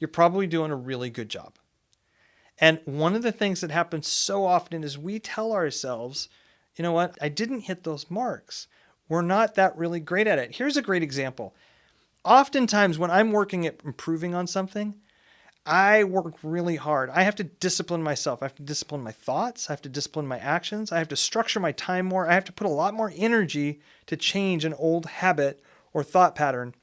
you're probably doing a really good job. And one of the things that happens so often is we tell ourselves, you know what, I didn't hit those marks. We're not that really great at it. Here's a great example. Oftentimes, when I'm working at improving on something, I work really hard. I have to discipline myself. I have to discipline my thoughts. I have to discipline my actions. I have to structure my time more. I have to put a lot more energy to change an old habit or thought pattern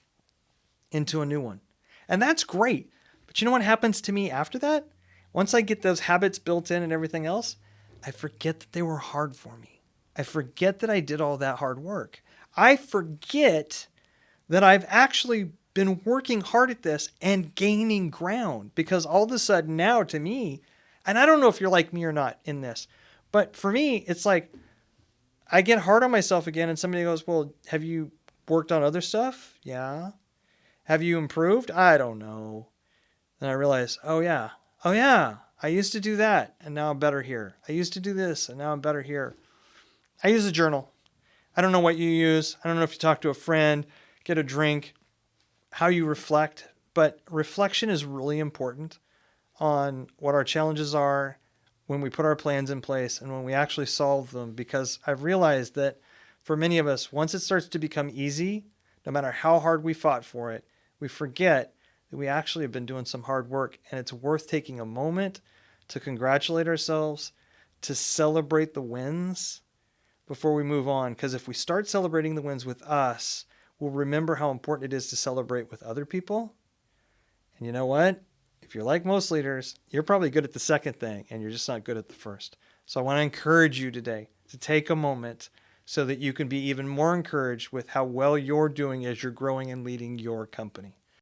into a new one. And that's great. But you know what happens to me after that? Once I get those habits built in and everything else, I forget that they were hard for me. I forget that I did all that hard work. I forget that I've actually been working hard at this and gaining ground, because all of a sudden now to me, and I don't know if you're like me or not in this, but for me, it's like I get hard on myself again and somebody goes, well, have you worked on other stuff? Yeah. Have you improved? I don't know. Then I realize, oh yeah, I used to do that and now I'm better here. I used to do this and now I'm better here. I use a journal. I don't know what you use. I don't know if you talk to a friend, get a drink, how you reflect, but reflection is really important on what our challenges are when we put our plans in place and when we actually solve them, because I've realized that for many of us, once it starts to become easy, no matter how hard we fought for it, we forget that we actually have been doing some hard work, and it's worth taking a moment to congratulate ourselves, to celebrate the wins before we move on. Because if we start celebrating the wins with us, we'll remember how important it is to celebrate with other people. And you know what? If you're like most leaders, you're probably good at the second thing and you're just not good at the first. So I want to encourage you today to take a moment so that you can be even more encouraged with how well you're doing as you're growing and leading your company.